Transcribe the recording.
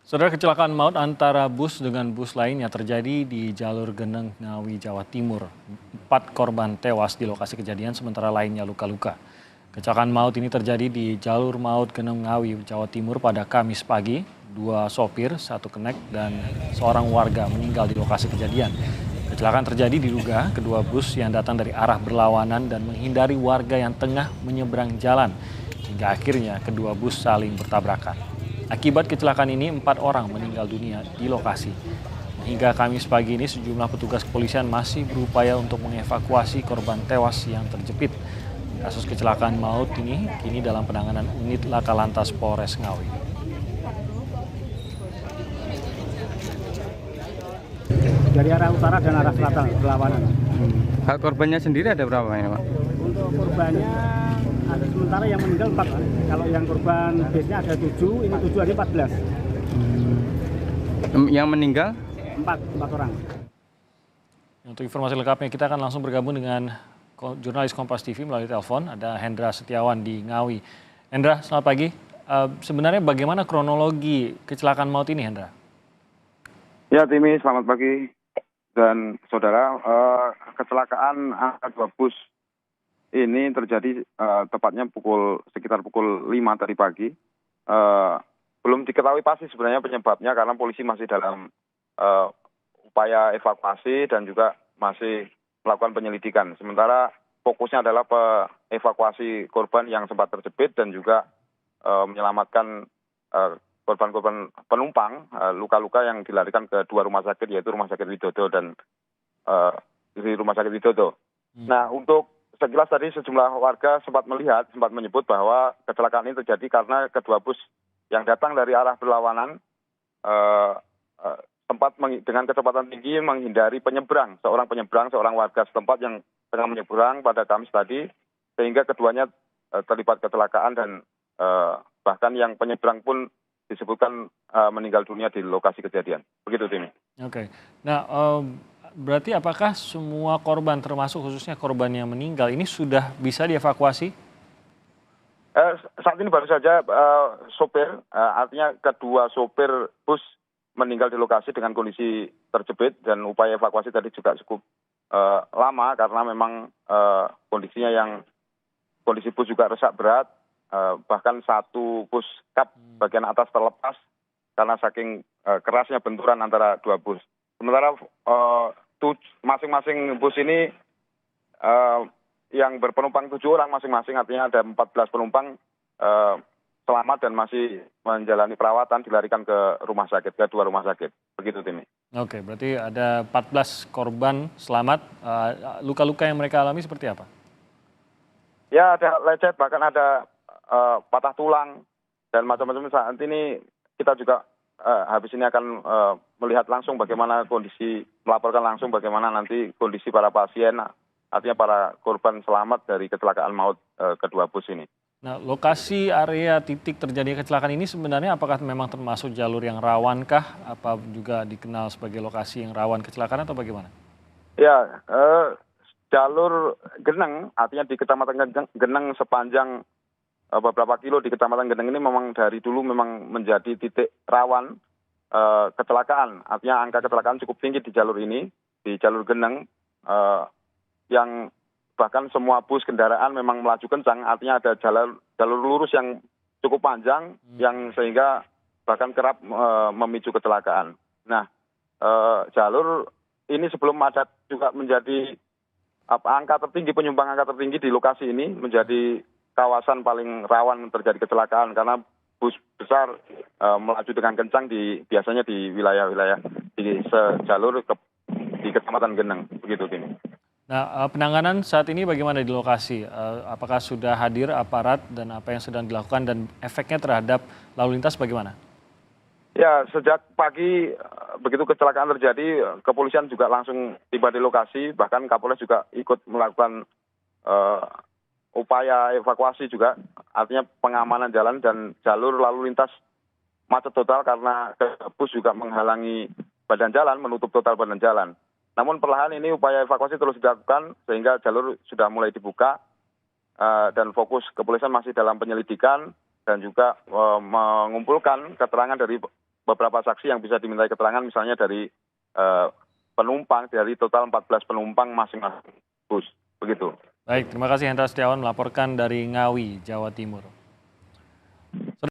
Saudara, kecelakaan maut antara bus dengan bus lainnya terjadi di jalur Geneng, Ngawi, Jawa Timur. 4 korban tewas di lokasi kejadian sementara lainnya luka-luka. Kecelakaan maut ini terjadi di jalur maut Geneng, Ngawi, Jawa Timur pada Kamis pagi. 2 sopir, 1 kenek, dan seorang warga meninggal di lokasi kejadian. Kecelakaan terjadi diduga kedua bus yang datang dari arah berlawanan dan menghindari warga yang tengah menyeberang jalan. Hingga akhirnya kedua bus saling bertabrakan. Akibat kecelakaan ini 4 orang meninggal dunia di lokasi. Hingga Kamis pagi ini sejumlah petugas kepolisian masih berupaya untuk mengevakuasi korban tewas yang terjepit. Kasus kecelakaan maut ini kini dalam penanganan unit Laka Lantas Polres Ngawi. Dari arah utara dan arah selatan berlawanan. Hak korbannya sendiri ada berapa ini, Pak? Untuk korbannya ada sementara yang meninggal 4. Kalau yang korban base-nya ada 7, ini 7 ada 14. Yang meninggal? 4 orang. Untuk informasi lengkapnya kita akan langsung bergabung dengan jurnalis Kompas TV melalui telepon. Ada Hendra Setiawan di Ngawi. Hendra, selamat pagi. Sebenarnya bagaimana kronologi kecelakaan maut ini, Hendra? Ya, Timi, selamat pagi. Dan saudara, kecelakaan angka 2 bus ini terjadi tepatnya sekitar pukul 5 tadi pagi. Belum diketahui pasti sebenarnya penyebabnya karena polisi masih dalam upaya evakuasi dan juga masih melakukan penyelidikan. Sementara fokusnya adalah evakuasi korban yang sempat terjepit dan juga menyelamatkan korban-korban penumpang luka-luka yang dilarikan ke 2 rumah sakit, yaitu Rumah Sakit Widodo dan Rumah Sakit Widodo. Nah, untuk sekilas tadi sejumlah warga sempat menyebut bahwa kecelakaan ini terjadi karena kedua bus yang datang dari arah berlawanan sempat dengan kecepatan tinggi menghindari seorang warga setempat yang tengah menyeberang pada Kamis tadi, sehingga keduanya terlibat kecelakaan dan bahkan yang penyeberang pun disebutkan meninggal dunia di lokasi kejadian. Begitu, Timi. Oke. Nah, berarti apakah semua korban, termasuk khususnya korban yang meninggal, ini sudah bisa dievakuasi? Saat ini baru saja artinya kedua sopir bus meninggal di lokasi dengan kondisi terjepit, dan upaya evakuasi tadi juga cukup lama karena memang kondisi bus juga rusak berat. Bahkan satu bus kap bagian atas terlepas karena saking kerasnya benturan antara 2 bus. Sementara masing-masing bus ini yang berpenumpang 7 orang masing-masing, artinya ada 14 penumpang selamat dan masih menjalani perawatan, dilarikan ke rumah sakit, ke 2 rumah sakit. Begitu, Timi. Oke, berarti ada 14 korban selamat. Luka-luka yang mereka alami seperti apa? Ya, ada lecet, bahkan ada patah tulang dan macam-macam. Saat ini kita juga habis ini akan melihat langsung melaporkan langsung bagaimana nanti kondisi para pasien, artinya para korban selamat dari kecelakaan maut kedua bus ini. Nah, lokasi area titik terjadi kecelakaan ini sebenarnya apakah memang termasuk jalur yang rawankah? Apa juga dikenal sebagai lokasi yang rawan kecelakaan atau bagaimana? Ya, jalur Geneng, artinya di Kecamatan Geneng sepanjang beberapa kilo di Kecamatan Geneng ini memang dari dulu memang menjadi titik rawan kecelakaan. Artinya angka kecelakaan cukup tinggi di jalur ini, di jalur Geneng, yang bahkan semua bus kendaraan memang melaju kencang. Artinya ada jalur lurus yang cukup panjang, yang sehingga bahkan kerap memicu kecelakaan. Nah, jalur ini sebelum macet juga menjadi penyumbang angka tertinggi di lokasi ini, menjadi kawasan paling rawan terjadi kecelakaan karena bus besar melaju dengan kencang biasanya di wilayah-wilayah di sejalur di Kecamatan Geneng. Begitu, Tim. Nah, penanganan saat ini bagaimana di lokasi? Apakah sudah hadir aparat dan apa yang sedang dilakukan dan efeknya terhadap lalu lintas bagaimana? Ya, sejak pagi begitu kecelakaan terjadi, kepolisian juga langsung tiba di lokasi, bahkan Kapolres juga ikut melakukan upaya evakuasi juga, artinya pengamanan jalan dan jalur lalu lintas macet total karena bus juga menghalangi badan jalan, menutup total badan jalan. Namun perlahan ini upaya evakuasi terus dilakukan sehingga jalur sudah mulai dibuka dan fokus kepolisian masih dalam penyelidikan dan juga mengumpulkan keterangan dari beberapa saksi yang bisa dimintai keterangan, misalnya dari penumpang, dari total 14 penumpang masing-masing bus. Begitu. Baik, terima kasih Hendra Setiawan melaporkan dari Ngawi, Jawa Timur.